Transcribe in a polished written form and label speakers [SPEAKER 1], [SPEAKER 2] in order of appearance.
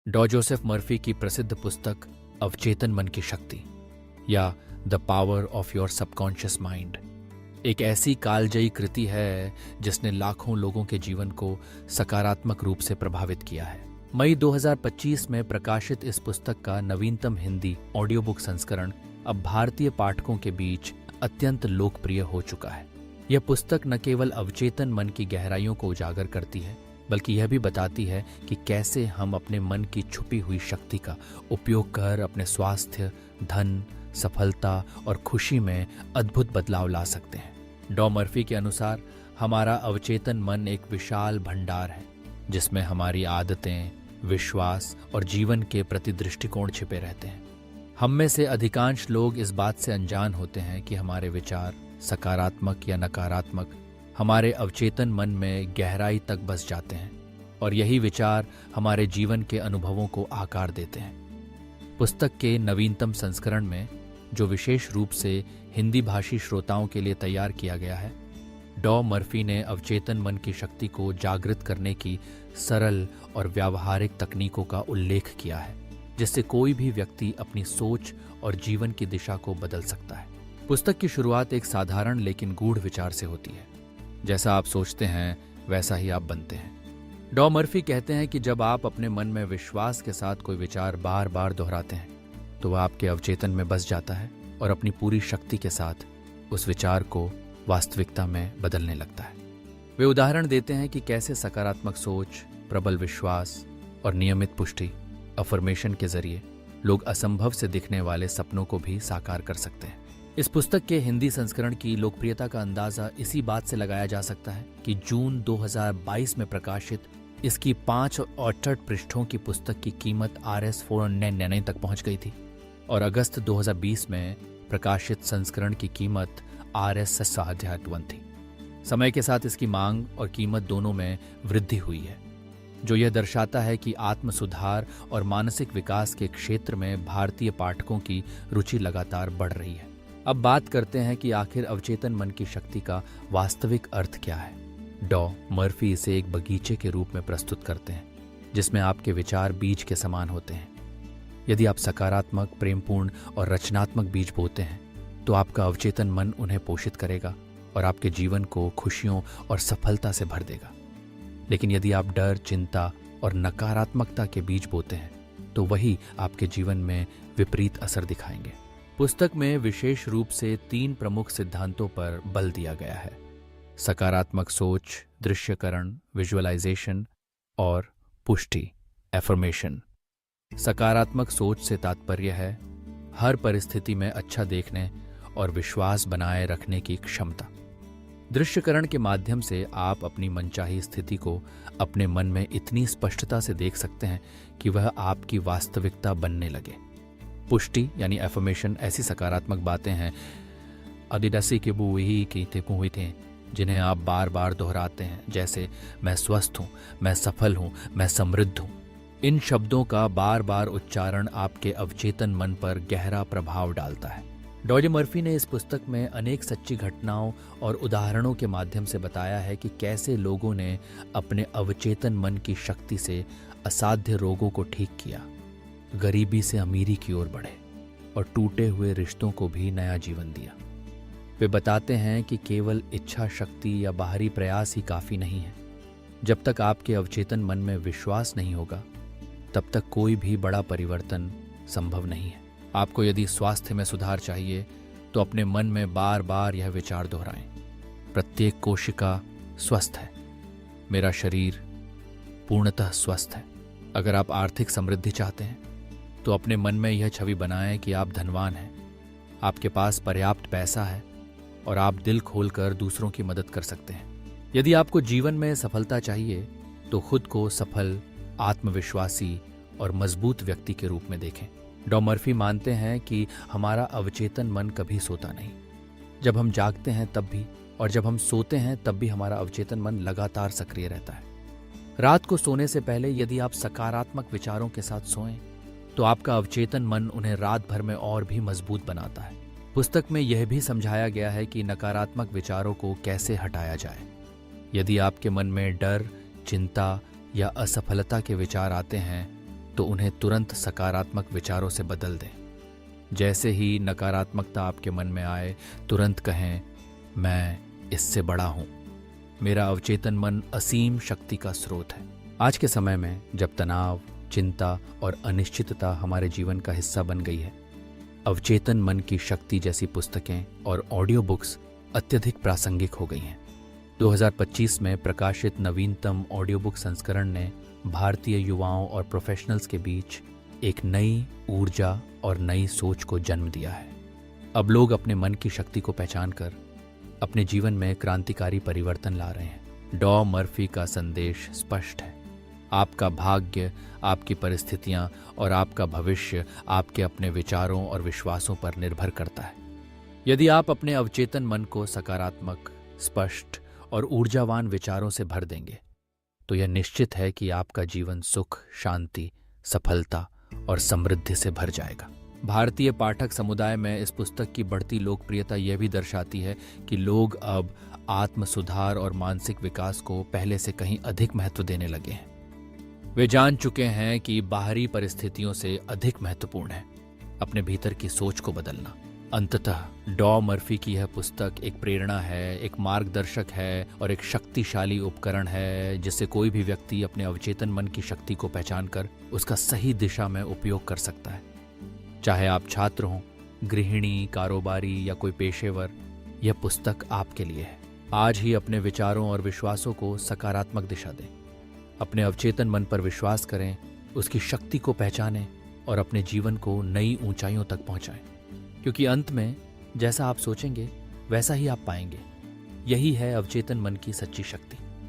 [SPEAKER 1] डॉ Joseph Murphy की प्रसिद्ध पुस्तक अवचेतन मन की शक्ति या the power of your subconscious mind एक ऐसी कालजयी कृति है जिसने लाखों लोगों के जीवन को सकारात्मक रूप से प्रभावित किया है। मई 2025 में प्रकाशित इस पुस्तक का नवीनतम हिंदी ऑडियो बुक संस्करण अब भारतीय पाठकों के बीच अत्यंत लोकप्रिय हो चुका है। यह पुस्तक न केवल अवचेतन मन की गहराइयों को उजागर करती है, बल्कि यह भी बताती है कि कैसे हम अपने मन की छुपी हुई शक्ति का उपयोग कर अपने स्वास्थ्य, धन, सफलता और खुशी में अद्भुत बदलाव ला सकते हैं। डॉ मर्फी के अनुसार हमारा अवचेतन मन एक विशाल भंडार है जिसमें हमारी आदतें, विश्वास और जीवन के प्रति दृष्टिकोण छिपे रहते हैं। हम में से अधिकांश लोग इस बात से अनजान होते हैं कि हमारे विचार, सकारात्मक या नकारात्मक, हमारे अवचेतन मन में गहराई तक बस जाते हैं और यही विचार हमारे जीवन के अनुभवों को आकार देते हैं। पुस्तक के नवीनतम संस्करण में, जो विशेष रूप से हिंदी भाषी श्रोताओं के लिए तैयार किया गया है, डॉ मर्फी ने अवचेतन मन की शक्ति को जागृत करने की सरल और व्यावहारिक तकनीकों का उल्लेख किया है, जिससे कोई भी व्यक्ति अपनी सोच और जीवन की दिशा को बदल सकता है। पुस्तक की शुरुआत एक साधारण लेकिन गूढ़ विचार से होती है। जैसा आप सोचते हैं वैसा ही आप बनते हैं। डॉ मर्फी कहते हैं कि जब आप अपने मन में विश्वास के साथ कोई विचार बार बार दोहराते हैं तो वह आपके अवचेतन में बस जाता है और अपनी पूरी शक्ति के साथ उस विचार को वास्तविकता में बदलने लगता है। वे उदाहरण देते हैं कि कैसे सकारात्मक सोच, प्रबल विश्वास और नियमित पुष्टि अफर्मेशन के जरिए लोग असंभव से दिखने वाले सपनों को भी साकार कर सकते हैं। इस पुस्तक के हिंदी संस्करण की लोकप्रियता का अंदाजा इसी बात से लगाया जा सकता है कि जून 2022 में प्रकाशित इसकी 568 पृष्ठों की पुस्तक की कीमत Rs 499 तक पहुंच गई थी और अगस्त 2020 में प्रकाशित संस्करण की कीमत Rs 651 थी। समय के साथ इसकी मांग और कीमत दोनों में वृद्धि हुई है, जो यह दर्शाता है कि आत्म सुधार और मानसिक विकास के क्षेत्र में भारतीय पाठकों की रुचि लगातार बढ़ रही है। अब बात करते हैं कि आखिर अवचेतन मन की शक्ति का वास्तविक अर्थ क्या है। डॉ मर्फी इसे एक बगीचे के रूप में प्रस्तुत करते हैं जिसमें आपके विचार बीज के समान होते हैं। यदि आप सकारात्मक, प्रेमपूर्ण और रचनात्मक बीज बोते हैं तो आपका अवचेतन मन उन्हें पोषित करेगा और आपके जीवन को खुशियों और सफलता से भर देगा। लेकिन यदि आप डर, चिंता और नकारात्मकता के बीज बोते हैं तो वही आपके जीवन में विपरीत असर दिखाएंगे। पुस्तक में विशेष रूप से 3 प्रमुख सिद्धांतों पर बल दिया गया है: सकारात्मक सोच, दृश्यकरण, विजुअलाइजेशन और पुष्टि, एफर्मेशन। सकारात्मक सोच से तात्पर्य है हर परिस्थिति में अच्छा देखने और विश्वास बनाए रखने की क्षमता। दृश्यकरण के माध्यम से आप अपनी मनचाही स्थिति को अपने मन में इतनी स्पष्टता से देख सकते हैं कि वह आपकी वास्तविकता बनने लगे। पुष्टि यानी एफर्मेशन ऐसी सकारात्मक बातें हैं अदिडसी के बुही की हुई थे जिन्हें आप बार बार दोहराते हैं, जैसे मैं स्वस्थ हूं, मैं सफल हूं, मैं समृद्ध हूं। इन शब्दों का बार बार उच्चारण आपके अवचेतन मन पर गहरा प्रभाव डालता है। डॉ मर्फी ने इस पुस्तक में अनेक सच्ची घटनाओं और उदाहरणों के माध्यम से बताया है कि कैसे लोगों ने अपने अवचेतन मन की शक्ति से असाध्य रोगों को ठीक किया, गरीबी से अमीरी की ओर बढ़े और टूटे हुए रिश्तों को भी नया जीवन दिया। वे बताते हैं कि केवल इच्छा शक्ति या बाहरी प्रयास ही काफी नहीं है। जब तक आपके अवचेतन मन में विश्वास नहीं होगा तब तक कोई भी बड़ा परिवर्तन संभव नहीं है। आपको यदि स्वास्थ्य में सुधार चाहिए तो अपने मन में बार बार यह विचार दोहराएं: प्रत्येक कोशिका स्वस्थ है, मेरा शरीर पूर्णतः स्वस्थ है। अगर आप आर्थिक समृद्धि चाहते हैं तो अपने मन में यह छवि बनाएं कि आप धनवान हैं, आपके पास पर्याप्त पैसा है और आप दिल खोलकर दूसरों की मदद कर सकते हैं। यदि आपको जीवन में सफलता चाहिए तो खुद को सफल, आत्मविश्वासी और मजबूत व्यक्ति के रूप में देखें। डॉ मर्फी मानते हैं कि हमारा अवचेतन मन कभी सोता नहीं। जब हम जागते हैं तब भी और जब हम सोते हैं तब भी हमारा अवचेतन मन लगातार सक्रिय रहता है। रात को सोने से पहले यदि आप सकारात्मक विचारों के साथ सोएं तो आपका अवचेतन मन उन्हें रात भर में और भी मजबूत बनाता है। पुस्तक में यह भी समझाया गया है कि नकारात्मक विचारों को कैसे हटाया जाए। यदि आपके मन में डर, चिंता या असफलता के विचार आते हैं तो उन्हें तुरंत सकारात्मक विचारों से बदल दें। जैसे ही नकारात्मकता आपके मन में आए, तुरंत कहें, मैं इससे बड़ा हूं। मेरा अवचेतन मन असीम शक्ति का स्रोत है। आज के समय में जब तनाव, चिंता और अनिश्चितता हमारे जीवन का हिस्सा बन गई है, अवचेतन मन की शक्ति जैसी पुस्तकें और ऑडियो बुक्स अत्यधिक प्रासंगिक हो गई हैं। 2025 में प्रकाशित नवीनतम ऑडियो बुक संस्करण ने भारतीय युवाओं और प्रोफेशनल्स के बीच एक नई ऊर्जा और नई सोच को जन्म दिया है। अब लोग अपने मन की शक्ति को पहचान कर अपने जीवन में क्रांतिकारी परिवर्तन ला रहे हैं। डॉ मर्फी का संदेश स्पष्ट है। आपका भाग्य, आपकी परिस्थितियां और आपका भविष्य आपके अपने विचारों और विश्वासों पर निर्भर करता है। यदि आप अपने अवचेतन मन को सकारात्मक, स्पष्ट और ऊर्जावान विचारों से भर देंगे, तो यह निश्चित है कि आपका जीवन सुख, शांति, सफलता और समृद्धि से भर जाएगा। भारतीय पाठक समुदाय में इस पुस्तक की बढ़ती लोकप्रियता यह भी दर्शाती है कि लोग अब आत्म सुधार और मानसिक विकास को पहले से कहीं अधिक महत्व देने लगे हैं। वे जान चुके हैं कि बाहरी परिस्थितियों से अधिक महत्वपूर्ण है अपने भीतर की सोच को बदलना। अंततः डॉ मर्फी की यह पुस्तक एक प्रेरणा है, एक मार्गदर्शक है और एक शक्तिशाली उपकरण है जिससे कोई भी व्यक्ति अपने अवचेतन मन की शक्ति को पहचान कर उसका सही दिशा में उपयोग कर सकता है। चाहे आप छात्र हों, गृहिणी, कारोबारी या कोई पेशेवर, यह पुस्तक आपके लिए है। आज ही अपने विचारों और विश्वासों को सकारात्मक दिशा दें। अपने अवचेतन मन पर विश्वास करें, उसकी शक्ति को पहचानें और अपने जीवन को नई ऊंचाइयों तक पहुंचाएं। क्योंकि अंत में जैसा आप सोचेंगे वैसा ही आप पाएंगे। यही है अवचेतन मन की सच्ची शक्ति।